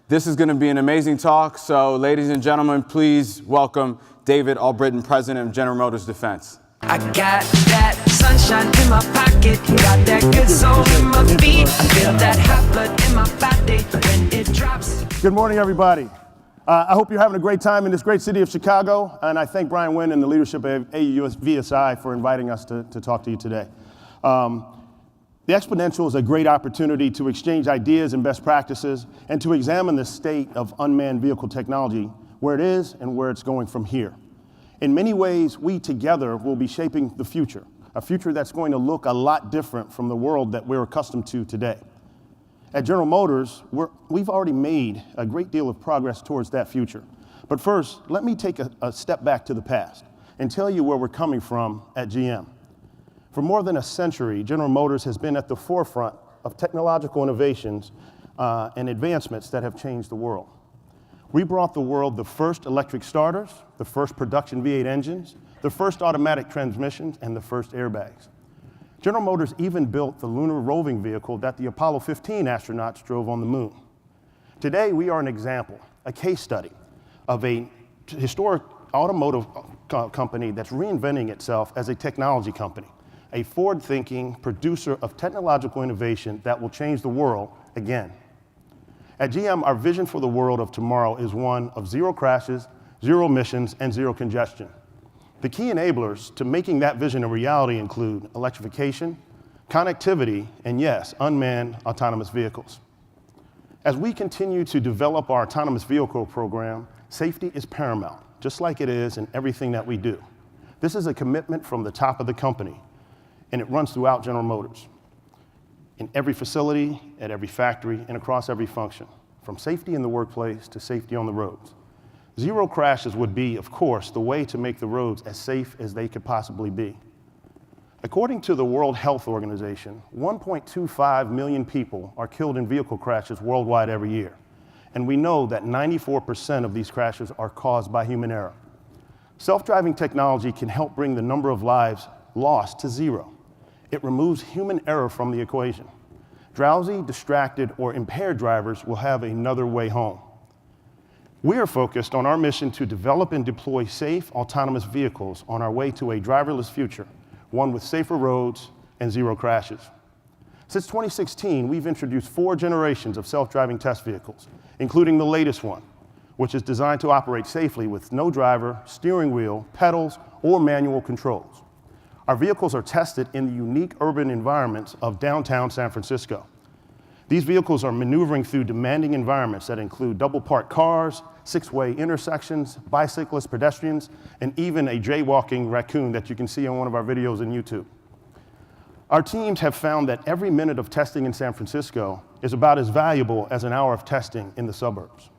This is going to be an amazing talk, so ladies and gentlemen, please welcome David Albritton, President of General Motors Defense. I got that sunshine in my pocket, got that good soul in my feet, I feel that hot blood in my body when it drops. Good morning, everybody. I hope you're having a great time in this great city of Chicago, and I thank Brian Wynn and the leadership of AUVSI for inviting us to talk to you today. The Exponential is a great opportunity to exchange ideas and best practices and to examine the state of unmanned vehicle technology, where it is and where it's going from here. In many ways, we together will be shaping the future, a future that's going to look a lot different from the world that we're accustomed to today. At General Motors, we've already made a great deal of progress towards that future. But first, let me take a step back to the past and tell you where we're coming from at GM. For more than a century, General Motors has been at the forefront of technological innovations and advancements that have changed the world. We brought the world the first electric starters, the first production V8 engines, the first automatic transmissions, and the first airbags. General Motors even built the lunar roving vehicle that the Apollo 15 astronauts drove on the moon. Today, we are an example, a case study of a historic automotive company that's reinventing itself as a technology company, a forward-thinking producer of technological innovation that will change the world again. At GM, our vision for the world of tomorrow is one of zero crashes, zero emissions, and zero congestion. The key enablers to making that vision a reality include electrification, connectivity, and yes, unmanned autonomous vehicles. As we continue to develop our autonomous vehicle program, safety is paramount, just like it is in everything that we do. This is a commitment from the top of the company, and it runs throughout General Motors, in every facility, at every factory, and across every function, from safety in the workplace to safety on the roads. Zero crashes would be, of course, the way to make the roads as safe as they could possibly be. According to the World Health Organization, 1.25 million people are killed in vehicle crashes worldwide every year, and we know that 94% of these crashes are caused by human error. Self-driving technology can help bring the number of lives lost to zero. It removes human error from the equation. Drowsy, distracted, or impaired drivers will have another way home. We are focused on our mission to develop and deploy safe, autonomous vehicles on our way to a driverless future, one with safer roads and zero crashes. Since 2016, we've introduced 4 generations of self-driving test vehicles, including the latest one, which is designed to operate safely with no driver, steering wheel, pedals, or manual controls. Our vehicles are tested in the unique urban environments of downtown San Francisco. These vehicles are maneuvering through demanding environments that include double-parked cars, 6-way intersections, bicyclists, pedestrians, and even a jaywalking raccoon that you can see on one of our videos on YouTube. Our teams have found that every minute of testing in San Francisco is about as valuable as an hour of testing in the suburbs.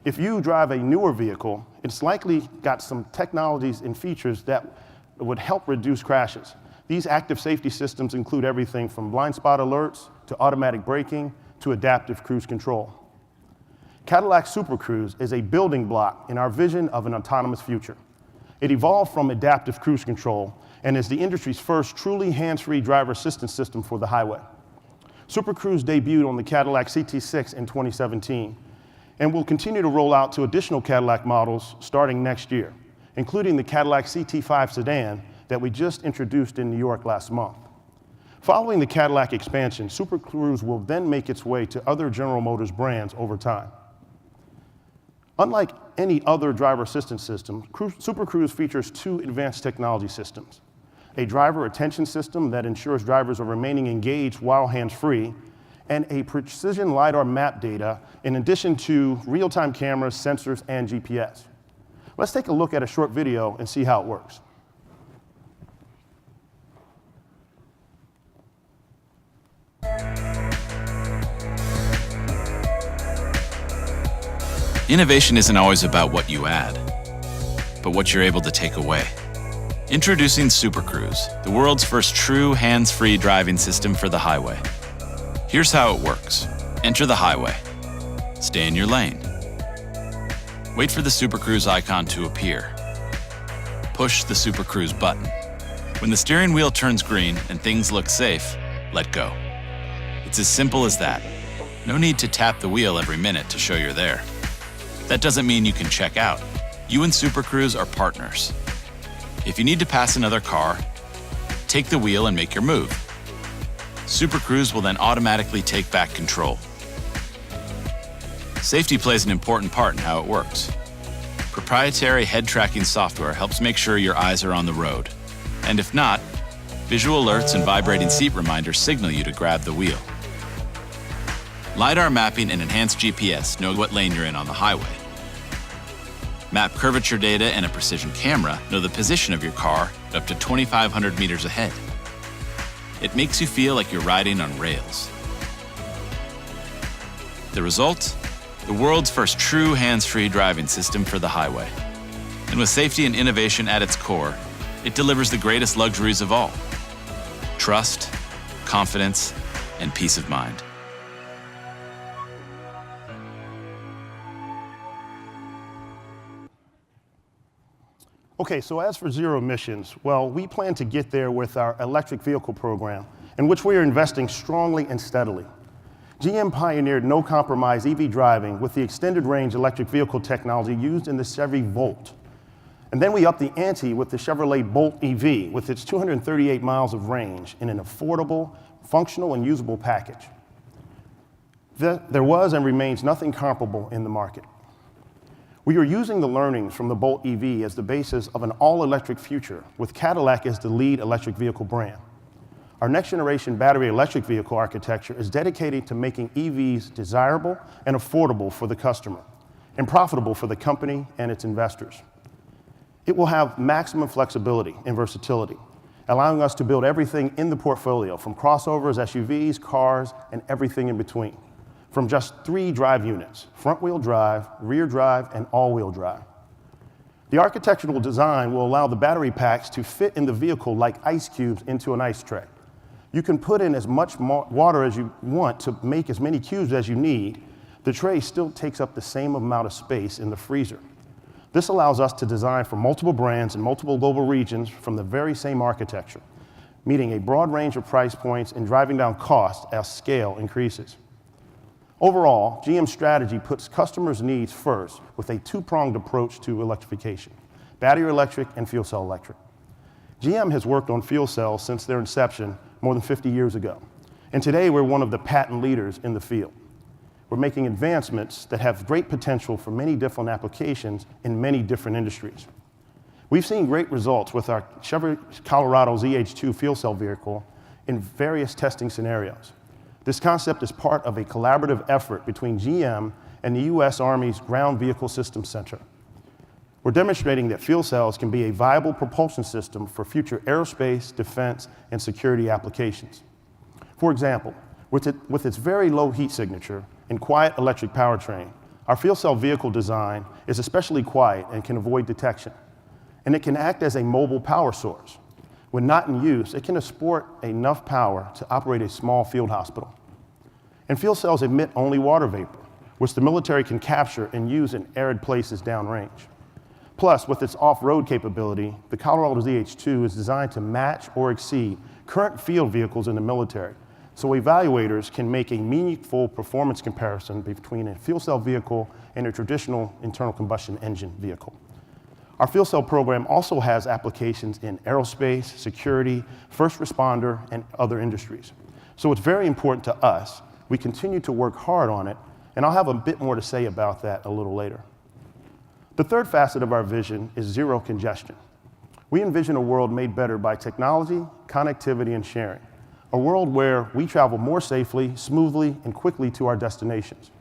If you drive a newer vehicle, it's likely got some technologies and features that would help reduce crashes. These active safety systems include everything from blind spot alerts to automatic braking to adaptive cruise control. Cadillac Super Cruise is a building block in our vision of an autonomous future. It evolved from adaptive cruise control and is the industry's first truly hands-free driver assistance system for the highway. Super Cruise debuted on the Cadillac CT6 in 2017 and will continue to roll out to additional Cadillac models starting next year, including the Cadillac CT5 sedan that we just introduced in New York last month. Following the Cadillac expansion, Super Cruise will then make its way to other General Motors brands over time. Unlike any other driver assistance system, Super Cruise features 2 advanced technology systems: a driver attention system that ensures drivers are remaining engaged while hands-free, and a precision LiDAR map data in addition to real-time cameras, sensors, and GPS. Let's take a look at a short video and see how it works. Innovation isn't always about what you add, but what you're able to take away. Introducing Super Cruise, the world's first true hands-free driving system for the highway. Here's how it works. Enter the highway. Stay in your lane. Wait for the Super Cruise icon to appear. Push the Super Cruise button. When the steering wheel turns green and things look safe, let go. It's as simple as that. No need to tap the wheel every minute to show you're there. That doesn't mean you can check out. You and Super Cruise are partners. If you need to pass another car, take the wheel and make your move. Super Cruise will then automatically take back control. Safety plays an important part in how it works. Proprietary head tracking software helps make sure your eyes are on the road. And if not, visual alerts and vibrating seat reminders signal you to grab the wheel. LiDAR mapping and enhanced GPS know what lane you're in on the highway. Map curvature data and a precision camera know the position of your car at up to 2,500 meters ahead. It makes you feel like you're riding on rails. The result? The world's first true hands-free driving system for the highway. And with safety and innovation at its core, it delivers the greatest luxuries of all: trust, confidence, and peace of mind. Okay, so as for zero emissions, well, we plan to get there with our electric vehicle program, in which we are investing strongly and steadily. GM pioneered no-compromise EV driving with the extended range electric vehicle technology used in the Chevy Volt. And then we upped the ante with the Chevrolet Bolt EV with its 238 miles of range in an affordable, functional, and usable package. There was and remains nothing comparable in the market. We are using the learnings from the Bolt EV as the basis of an all-electric future, with Cadillac as the lead electric vehicle brand. Our next-generation battery electric vehicle architecture is dedicated to making EVs desirable and affordable for the customer, and profitable for the company and its investors. It will have maximum flexibility and versatility, allowing us to build everything in the portfolio, from crossovers, SUVs, cars, and everything in between, from just 3 drive units: front-wheel drive, rear drive, and all-wheel drive. The architectural design will allow the battery packs to fit in the vehicle like ice cubes into an ice tray. You can put in as much water as you want to make as many cubes as you need. The tray still takes up the same amount of space in the freezer. This allows us to design for multiple brands and multiple global regions from the very same architecture, meeting a broad range of price points and driving down costs as scale increases. Overall, GM's strategy puts customers' needs first with a 2-pronged approach to electrification: battery electric and fuel cell electric. GM has worked on fuel cells since their inception more than 50 years ago, and today we're one of the patent leaders in the field. We're making advancements that have great potential for many different applications in many different industries. We've seen great results with our Chevy Colorado ZH2 fuel cell vehicle in various testing scenarios. This concept is part of a collaborative effort between GM and the U.S. Army's Ground Vehicle Systems Center. We're demonstrating that fuel cells can be a viable propulsion system for future aerospace, defense, and security applications. For example, with its very low heat signature and quiet electric powertrain, our fuel cell vehicle design is especially quiet and can avoid detection. And it can act as a mobile power source. When not in use, it can export enough power to operate a small field hospital. And fuel cells emit only water vapor, which the military can capture and use in arid places downrange. Plus, with its off-road capability, the Colorado ZH2 is designed to match or exceed current field vehicles in the military, so evaluators can make a meaningful performance comparison between a fuel cell vehicle and a traditional internal combustion engine vehicle. Our fuel cell program also has applications in aerospace, security, first responder, and other industries. So it's very important to us. We continue to work hard on it, and I'll have a bit more to say about that a little later. The third facet of our vision is zero congestion. We envision a world made better by technology, connectivity, and sharing. A world where we travel more safely, smoothly, and quickly to our destinations.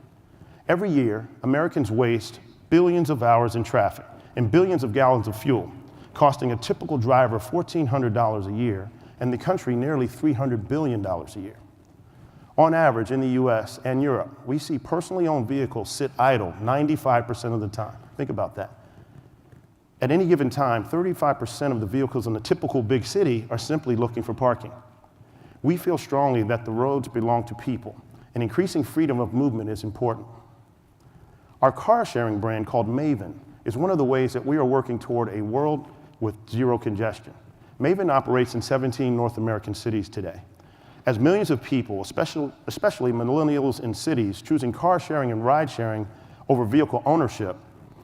Every year, Americans waste billions of hours in traffic and billions of gallons of fuel, costing a typical driver $1,400 a year, and the country nearly $300 billion a year. On average, in the US and Europe, we see personally owned vehicles sit idle 95% of the time. Think about that. At any given time, 35% of the vehicles in the typical big city are simply looking for parking. We feel strongly that the roads belong to people, and increasing freedom of movement is important. Our car-sharing brand called Maven is one of the ways that we are working toward a world with zero congestion. Maven operates in 17 North American cities today. As millions of people, especially millennials in cities, choosing car sharing and ride sharing over vehicle ownership,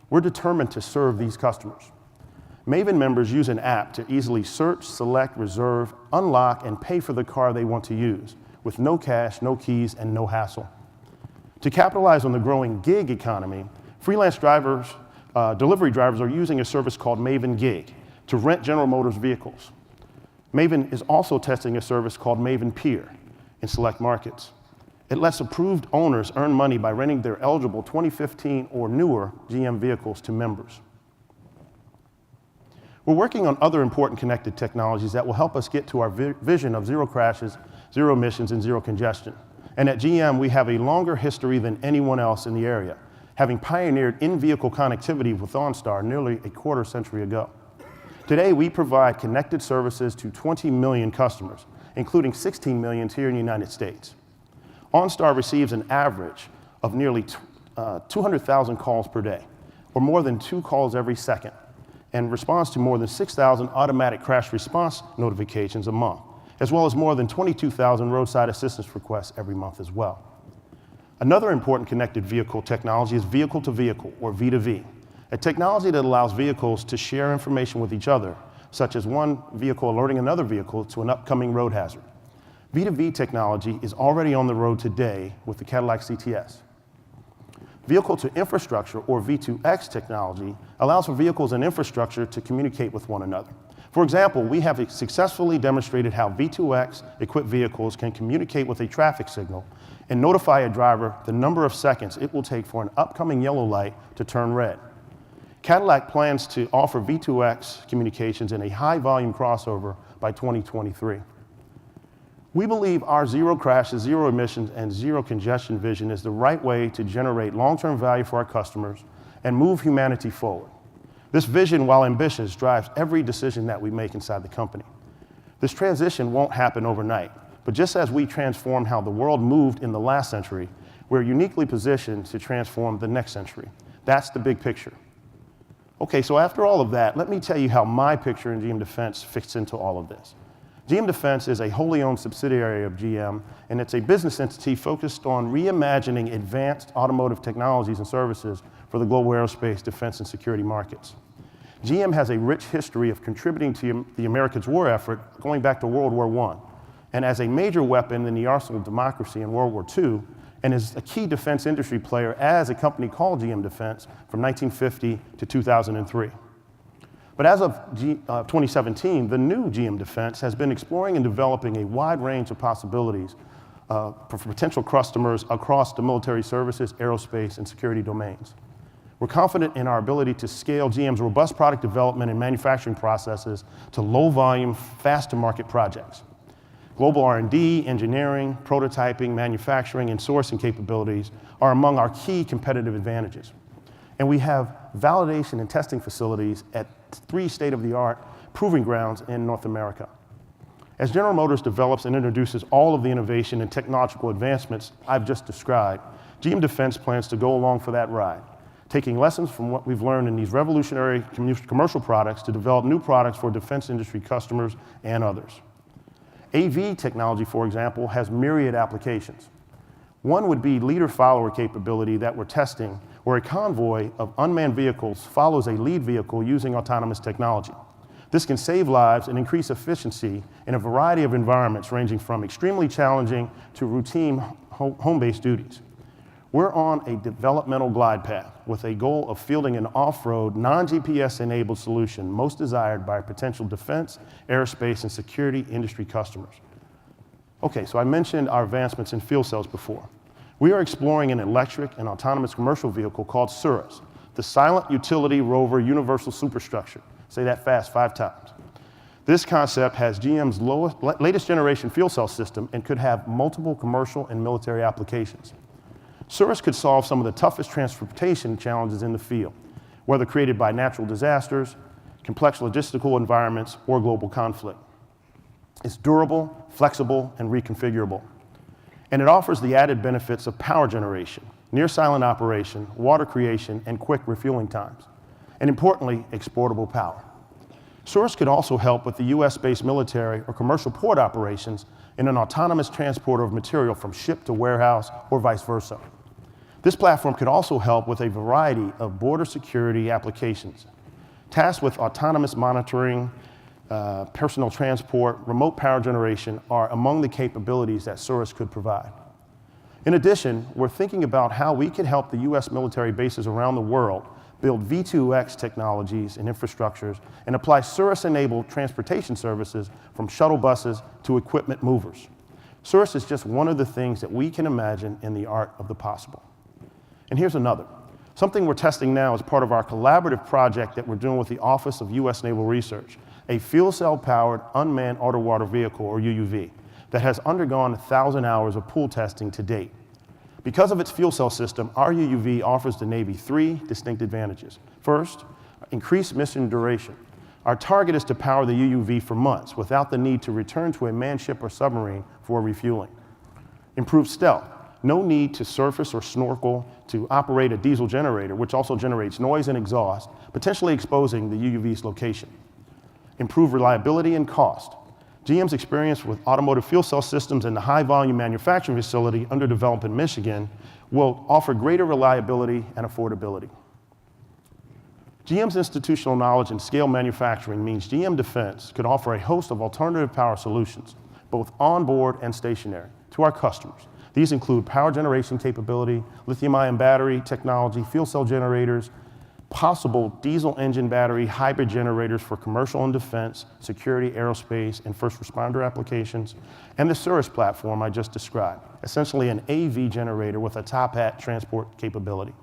we're determined to serve these customers. Maven members use an app to easily search, select, reserve, unlock, and pay for the car they want to use, with no cash, no keys, and no hassle. To capitalize on the growing gig economy, freelance drivers, delivery drivers are using a service called Maven Gig to rent General Motors vehicles. Maven is also testing a service called Maven Peer in select markets. It lets approved owners earn money by renting their eligible 2015 or newer GM vehicles to members. We're working on other important connected technologies that will help us get to our vision of zero crashes, zero emissions, and zero congestion. And at GM, we have a longer history than anyone else in the area, having pioneered in-vehicle connectivity with OnStar nearly a quarter century ago. Today, we provide connected services to 20 million customers, including 16 million here in the United States. OnStar receives an average of nearly 200,000 calls per day, or more than 2 calls every second, and responds to more than 6,000 automatic crash response notifications a month, as well as more than 22,000 roadside assistance requests every month as well. Another important connected vehicle technology is vehicle-to-vehicle, or V2V, a technology that allows vehicles to share information with each other, such as one vehicle alerting another vehicle to an upcoming road hazard. V2V technology is already on the road today with the Cadillac CTS. Vehicle-to-infrastructure, or V2X technology, allows for vehicles and infrastructure to communicate with one another. For example, we have successfully demonstrated how V2X-equipped vehicles can communicate with a traffic signal and notify a driver the number of seconds it will take for an upcoming yellow light to turn red. Cadillac plans to offer V2X communications in a high-volume crossover by 2023. We believe our zero crashes, zero emissions, and zero congestion vision is the right way to generate long-term value for our customers and move humanity forward. This vision, while ambitious, drives every decision that we make inside the company. This transition won't happen overnight, but just as we transformed how the world moved in the last century, we're uniquely positioned to transform the next century. That's the big picture. Okay, so after all of that, let me tell you how my picture in GM Defense fits into all of this. GM Defense is a wholly owned subsidiary of GM, and it's a business entity focused on reimagining advanced automotive technologies and services for the global aerospace, defense, and security markets. GM has a rich history of contributing to the America's war effort going back to World War I, and as a major weapon in the arsenal of democracy in World War II, and is a key defense industry player as a company called GM Defense from 1950 to 2003. But as of 2017, the new GM Defense has been exploring and developing a wide range of possibilities for potential customers across the military services, aerospace, and security domains. We're confident in our ability to scale GM's robust product development and manufacturing processes to low-volume, fast-to-market projects. Global R&D, engineering, prototyping, manufacturing, and sourcing capabilities are among our key competitive advantages. And we have validation and testing facilities at 3 state-of-the-art proving grounds in North America. As General Motors develops and introduces all of the innovation and technological advancements I've just described, GM Defense plans to go along for that ride, taking lessons from what we've learned in these revolutionary commercial products to develop new products for defense industry customers and others. AV technology, for example, has myriad applications. One would be leader-follower capability that we're testing, where a convoy of unmanned vehicles follows a lead vehicle using autonomous technology. This can save lives and increase efficiency in a variety of environments, ranging from extremely challenging to routine home-based duties. We're on a developmental glide path with a goal of fielding an off-road, non-GPS-enabled solution most desired by potential defense, aerospace, and security industry customers. Okay, so I mentioned our advancements in fuel cells before. We are exploring an electric and autonomous commercial vehicle called Cirrus, the Silent Utility Rover Universal Superstructure. Say that fast 5 times. This concept has GM's latest generation fuel cell system and could have multiple commercial and military applications. Cirrus could solve some of the toughest transportation challenges in the field, whether created by natural disasters, complex logistical environments, or global conflict. It's durable, flexible, and reconfigurable. And it offers the added benefits of power generation, near-silent operation, water creation, and quick refueling times. And importantly, exportable power. Cirrus could also help with the US-based military or commercial port operations and an autonomous transporter of material from ship to warehouse or vice versa. This platform could also help with a variety of border security applications. Tasks with autonomous monitoring, personal transport, remote power generation are among the capabilities that Cirrus could provide. In addition, we're thinking about how we could help the US military bases around the world build V2X technologies and infrastructures and apply Cirrus-enabled transportation services from shuttle buses to equipment movers. Cirrus is just one of the things that we can imagine in the art of the possible. And here's another. Something we're testing now as part of our collaborative project that we're doing with the Office of US Naval Research, a fuel cell-powered unmanned underwater vehicle, or UUV, that has undergone 1,000 hours of pool testing to date. Because of its fuel cell system, our UUV offers the Navy 3 distinct advantages. First, increased mission duration. Our target is to power the UUV for months without the need to return to a manned ship or submarine for refueling. Improved stealth. No need to surface or snorkel to operate a diesel generator, which also generates noise and exhaust, potentially exposing the UUV's location. Improved reliability and cost. GM's experience with automotive fuel cell systems in the high-volume manufacturing facility under development in Michigan will offer greater reliability and affordability. GM's institutional knowledge in scale manufacturing means GM Defense could offer a host of alternative power solutions, both onboard and stationary, to our customers. These include power generation capability, lithium-ion battery technology, fuel cell generators, possible diesel engine battery hybrid generators for commercial and defense, security, aerospace, and first responder applications, and the Cirrus platform I just described, essentially an AV generator with a top hat transport capability.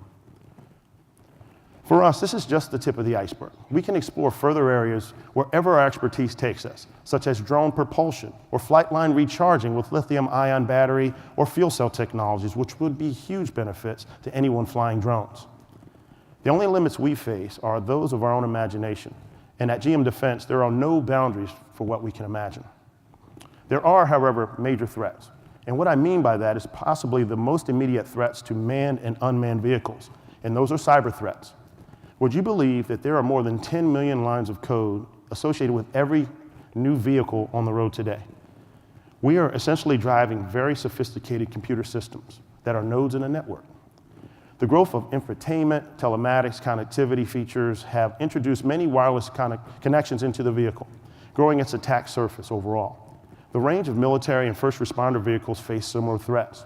For us, this is just the tip of the iceberg. We can explore further areas wherever our expertise takes us, such as drone propulsion or flight line recharging with lithium-ion battery or fuel cell technologies, which would be huge benefits to anyone flying drones. The only limits we face are those of our own imagination, and at GM Defense, there are no boundaries for what we can imagine. There are, however, major threats, and what I mean by that is possibly the most immediate threats to manned and unmanned vehicles, and those are cyber threats. Would you believe that there are more than 10 million lines of code associated with every new vehicle on the road today? We are essentially driving very sophisticated computer systems that are nodes in a network. The growth of infotainment, telematics, connectivity features have introduced many wireless connections into the vehicle, growing its attack surface overall. The range of military and first responder vehicles face similar threats.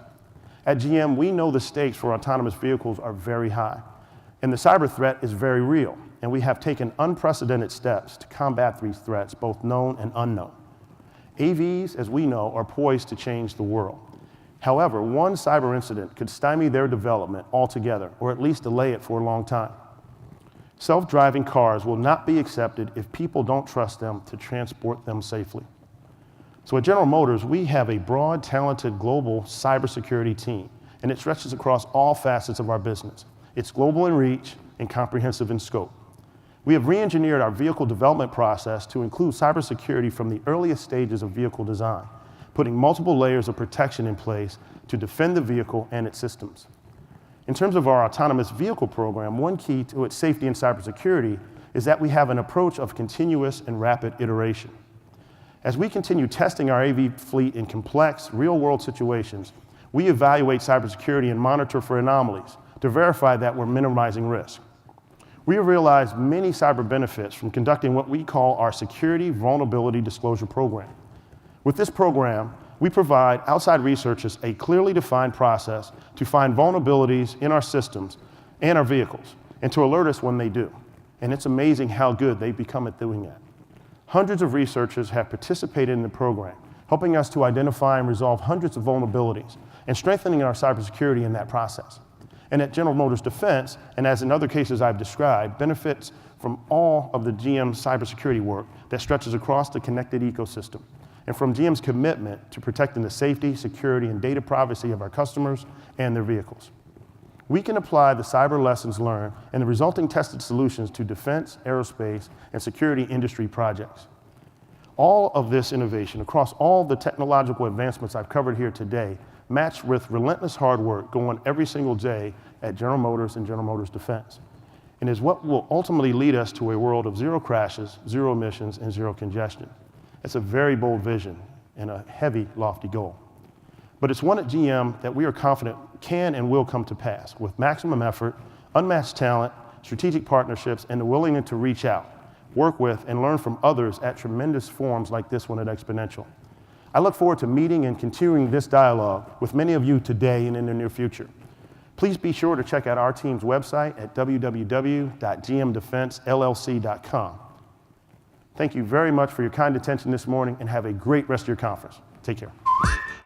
At GM, we know the stakes for autonomous vehicles are very high, and the cyber threat is very real, and we have taken unprecedented steps to combat these threats, both known and unknown. AVs, as we know, are poised to change the world. However, one cyber incident could stymie their development altogether, or at least delay it for a long time. Self-driving cars will not be accepted if people don't trust them to transport them safely. So at General Motors, we have a broad, talented global cybersecurity team, and it stretches across all facets of our business. It's global in reach and comprehensive in scope. We have re-engineered our vehicle development process to include cybersecurity from the earliest stages of vehicle design, putting multiple layers of protection in place to defend the vehicle and its systems. In terms of our autonomous vehicle program, one key to its safety and cybersecurity is that we have an approach of continuous and rapid iteration. As we continue testing our AV fleet in complex, real-world situations, we evaluate cybersecurity and monitor for anomalies to verify that we're minimizing risk. We have realized many cyber benefits from conducting what we call our Security Vulnerability Disclosure Program. With this program, we provide outside researchers a clearly defined process to find vulnerabilities in our systems and our vehicles, and to alert us when they do. And it's amazing how good they've become at doing that. Hundreds of researchers have participated in the program, helping us to identify and resolve hundreds of vulnerabilities, and strengthening our cybersecurity in that process. And at General Motors Defense, and as in other cases I've described, benefits from all of the GM cybersecurity work that stretches across the connected ecosystem, and from GM's commitment to protecting the safety, security, and data privacy of our customers and their vehicles. We can apply the cyber lessons learned and the resulting tested solutions to defense, aerospace, and security industry projects. All of this innovation across all the technological advancements I've covered here today, matched with relentless hard work going every single day at General Motors and General Motors Defense, and is what will ultimately lead us to a world of zero crashes, zero emissions, and zero congestion. It's a very bold vision, and a heavy, lofty goal. But it's one at GM that we are confident can and will come to pass with maximum effort, unmatched talent, strategic partnerships, and the willingness to reach out, work with, and learn from others at tremendous forums like this one at Exponential. I look forward to meeting and continuing this dialogue with many of you today and in the near future. Please be sure to check out our team's website at www.gmdefensellc.com. Thank you very much for your kind attention this morning, and have a great rest of your conference. Take care.